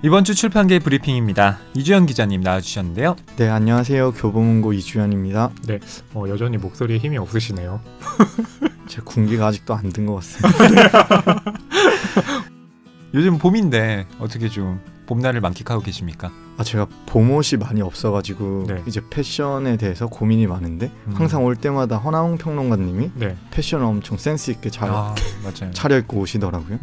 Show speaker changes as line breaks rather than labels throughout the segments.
이번 주 출판계 브리핑입니다. 이주연 기자님 나와주셨는데요.
네, 안녕하세요. 교보문고 이주연입니다.
네, 여전히 목소리에 힘이 없으시네요.
제 군기가 아직도 안 든 것 같습니다.
요즘 봄인데 어떻게 좀 봄날을 만끽하고 계십니까?
제가 봄옷이 많이 없어가지고
네.
이제 패션에 대해서 고민이 많은데 항상 올 때마다 허나홍 평론가님이
네.
패션을 엄청 센스 있게 잘
맞아요.
차려입고 오시더라고요.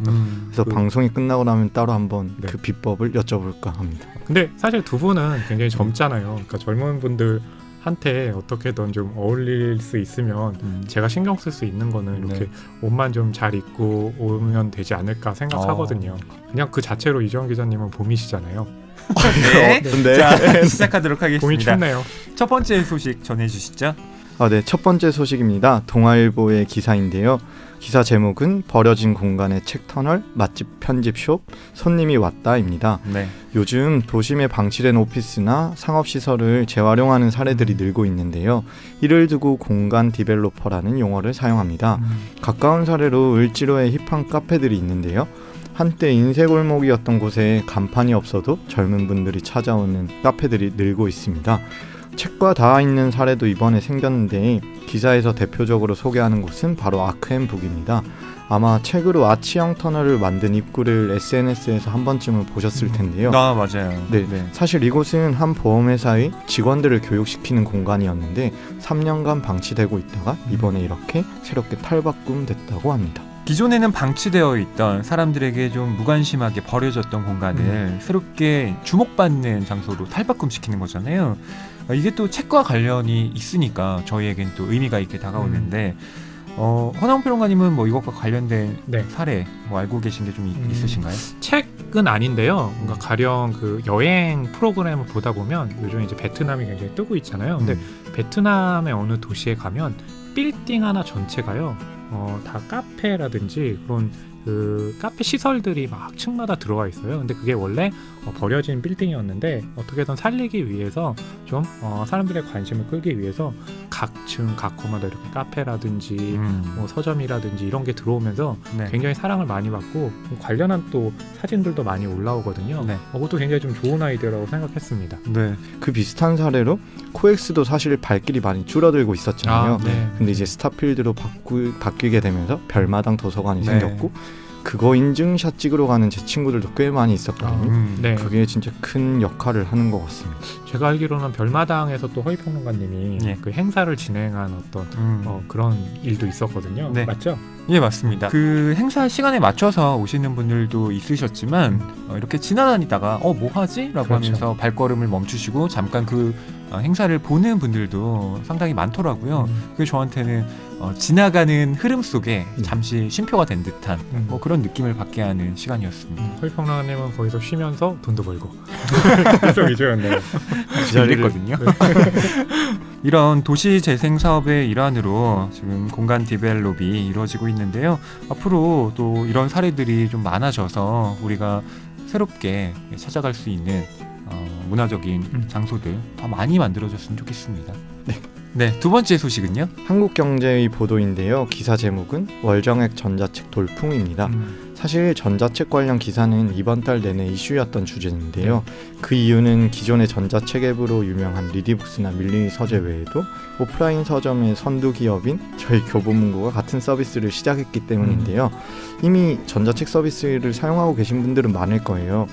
그래서 방송이 끝나고 나면 따로 한번
네.
그 비법을 여쭤볼까 합니다.
근데 사실 두 분은 굉장히 젊잖아요. 그러니까 젊은 분들한테 어떻게든 좀 어울릴 수 있으면 제가 신경 쓸 수 있는 거는 이렇게
네.
옷만 좀 잘 입고 오면 되지 않을까 생각하거든요. 그냥 그 자체로 이주연 기자님은 봄이시잖아요.
네. 자, 시작하도록 하겠습니다.
봄이 춥네요.
첫 번째 소식 전해주시죠.
네, 첫 번째 소식입니다. 동아일보의 기사인데요. 기사 제목은 버려진 공간의 책터널, 맛집 편집숍, 손님이 왔다입니다.
네.
요즘 도심에 방치된 오피스나 상업시설을 재활용하는 사례들이 늘고 있는데요. 이를 두고 공간 디벨로퍼라는 용어를 사용합니다. 가까운 사례로 을지로에 힙한 카페들이 있는데요. 한때 인쇄골목이었던 곳에 간판이 없어도 젊은 분들이 찾아오는 카페들이 늘고 있습니다. 책과 닿아 있는 사례도 이번에 생겼는데 기사에서 대표적으로 소개하는 곳은 바로 아크앤북입니다. 아마 책으로 아치형 터널을 만든 입구를 SNS에서 한 번쯤은 보셨을 텐데요.
맞아요.
네. 사실 이곳은 한 보험회사의 직원들을 교육시키는 공간이었는데 3년간 방치되고 있다가 이번에 이렇게 새롭게 탈바꿈됐다고 합니다.
기존에는 방치되어 있던 사람들에게 좀 무관심하게 버려졌던 공간을 새롭게 주목받는 장소로 탈바꿈시키는 거잖아요. 이게 또 책과 관련이 있으니까 저희에겐 또 의미가 있게 다가오는데 허나홍 평론가님은 뭐 이것과 관련된 사례 뭐 알고 계신 게 좀 있으신가요?
책은 아닌데요. 뭔가 가령 그 여행 프로그램을 보다 보면 요즘 이제 베트남이 굉장히 뜨고 있잖아요. 근데 베트남의 어느 도시에 가면 빌딩 하나 전체가요. 다 카페라든지 그런 그 카페 시설들이 막 층마다 들어와 있어요. 근데 그게 원래 버려진 빌딩이었는데 어떻게든 살리기 위해서 좀 사람들의 관심을 끌기 위해서 각 층, 각 코마다 이렇게 카페라든지 뭐 서점이라든지 이런 게 들어오면서 굉장히 사랑을 많이 받고 관련한 또 사진들도 많이 올라오거든요. 그것도 굉장히 좀 좋은 아이디어라고 생각했습니다.
네. 그 비슷한 사례로 코엑스도 사실 발길이 많이 줄어들고 있었잖아요. 근데 이제 스타필드로 바뀌게 되면서 별마당 도서관이 생겼고 그거 인증샷 찍으러 가는 제 친구들도 꽤 많이 있었거든요. 그게 진짜 큰 역할을 하는 것 같습니다.
제가 알기로는 별마당에서 또 허위평론가님이 그 행사를 진행한 어떤 그런 일도 있었거든요. 맞죠?
예, 맞습니다. 그 행사 시간에 맞춰서 오시는 분들도 있으셨지만 이렇게 지나다니다가 뭐 하지? 라고 하면서 발걸음을 멈추시고 잠깐 그 행사를 보는 분들도 상당히 많더라고요. 그게 저한테는 지나가는 흐름 속에 잠시 쉼표가 된 듯한 뭐 그런 느낌을 받게 하는 시간이었습니다.
허위평론가님은 거기서 쉬면서 돈도 벌고 그래서 위주였네요.
기다렸거든요. 이런 도시 재생 사업의 일환으로 지금 공간 디벨롭이 이루어지고 있는데요. 앞으로 또 이런 사례들이 좀 많아져서 우리가 새롭게 찾아갈 수 있는 문화적인 장소들 더 많이 만들어졌으면 좋겠습니다. 네, 두 번째 소식은요?
한국경제의 보도인데요. 기사 제목은 월정액 전자책 돌풍입니다. 사실 전자책 관련 기사는 이번 달 내내 이슈였던 주제인데요. 그 이유는 기존의 전자책 앱으로 유명한 리디북스나 밀리 서재 외에도 오프라인 서점의 선두 기업인 저희 교보문고가 같은 서비스를 시작했기 때문인데요. 이미 전자책 서비스를 사용하고 계신 분들은 많을 거예요.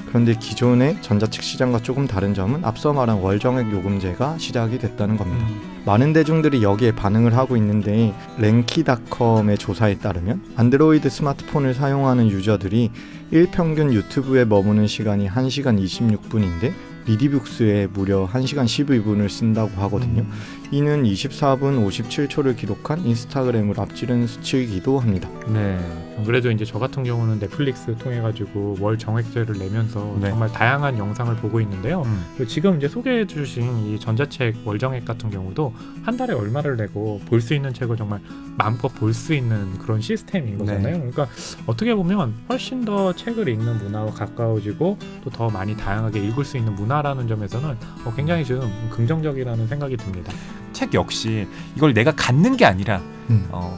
그런데 기존의 전자책 시장과 조금 다른 점은 앞서 말한 월정액 요금제가 시작이 됐다는 겁니다. 많은 대중들이 여기에 반응을 하고 있는데 랭키닷컴의 조사에 따르면 안드로이드 스마트폰을 사용하는 유저들이 일평균 유튜브에 머무는 시간이 1시간 26분인데 리디북스에 무려 1시간 12분을 쓴다고 하거든요. 이는 24분 57초를 기록한 인스타그램을 앞지르는 수치이기도 합니다.
그래도 이제 저 같은 경우는 넷플릭스 통해 가지고 월 정액제를 내면서 정말 다양한 영상을 보고 있는데요. 그리고 지금 이제 소개해 주신 이 전자책 월 정액 같은 경우도 한 달에 얼마를 내고 볼 수 있는 책을 정말 마음껏 볼 수 있는 그런 시스템인 거잖아요. 그러니까 어떻게 보면 훨씬 더 책을 읽는 문화와 가까워지고 또 더 많이 다양하게 읽을 수 있는 문화라는 점에서는 굉장히 좀 긍정적이라는 생각이 듭니다.
책 역시 이걸 내가 갖는 게 아니라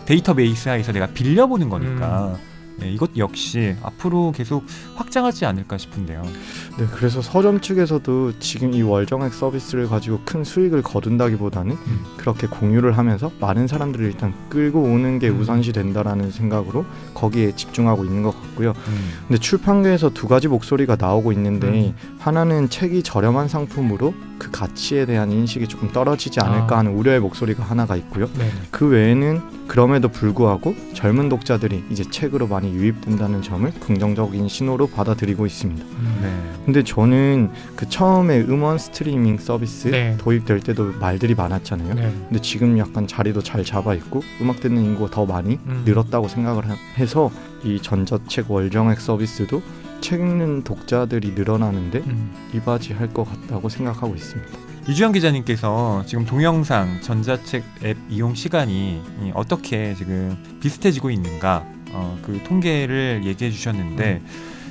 데이터베이스에서 내가 빌려보는 거니까 네, 이것 역시 앞으로 계속 확장하지 않을까 싶은데요.
네, 그래서 서점 측에서도 지금 이 월정액 서비스를 가지고 큰 수익을 거둔다기보다는 그렇게 공유를 하면서 많은 사람들을 일단 끌고 오는 게 우선시 된다라는 생각으로 거기에 집중하고 있는 것 같고요. 근데 출판계에서 두 가지 목소리가 나오고 있는데 하나는 책이 저렴한 상품으로 그 가치에 대한 인식이 조금 떨어지지 않을까 하는 우려의 목소리가 하나가 있고요.
네.
그 외에는 그럼에도 불구하고 젊은 독자들이 이제 책으로 많이 유입된다는 점을 긍정적인 신호로 받아들이고 있습니다.
네.
근데 저는 그 처음에 음원 스트리밍 서비스
네.
도입될 때도 말들이 많았잖아요.
네.
근데 지금 약간 자리도 잘 잡아 있고 음악 듣는 인구가 더 많이 늘었다고 생각을 해서 이 전자책 월정액 서비스도 책 읽는 독자들이 늘어나는데 이바지할 것 같다고 생각하고 있습니다.
이주영 기자님께서 지금 동영상 전자책 앱 이용 시간이 어떻게 지금 비슷해지고 있는가 그 통계를 얘기해 주셨는데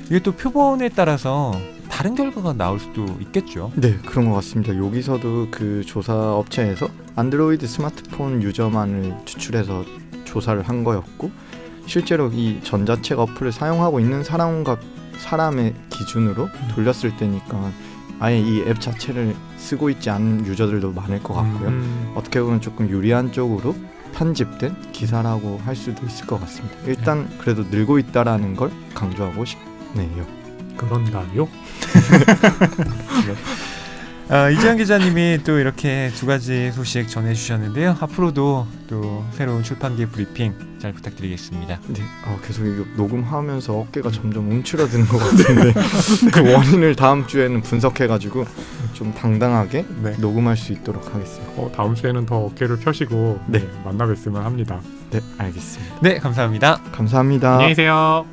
이게 또 표본에 따라서 다른 결과가 나올 수도 있겠죠.
네, 그런 것 같습니다. 여기서도 그 조사 업체에서 안드로이드 스마트폰 유저만을 추출해서 조사를 한 거였고 실제로 이 전자책 어플을 사용하고 있는 사람의 기준으로 돌렸을 때니까 아예 이 앱 자체를 쓰고 있지 않은 유저들도 많을 것 같고요. 어떻게 보면 조금 유리한 쪽으로 편집된 기사라고 할 수도 있을 것 같습니다. 일단 그래도 늘고 있다라는 걸 강조하고 싶네요.
그런가요?
이주영 기자님이 또 이렇게 두 가지 소식 전해주셨는데요. 앞으로도 또 새로운 출판계 브리핑 잘 부탁드리겠습니다.
네, 계속 이거 녹음하면서 어깨가 점점 움츠러드는 것 같은데 그 원인을 다음 주에는 분석해가지고 좀 당당하게 녹음할 수 있도록 하겠습니다.
다음 주에는 더 어깨를 펴시고 만나 뵀으면 합니다.
네, 알겠습니다.
네, 감사합니다.
감사합니다.
안녕히 계세요.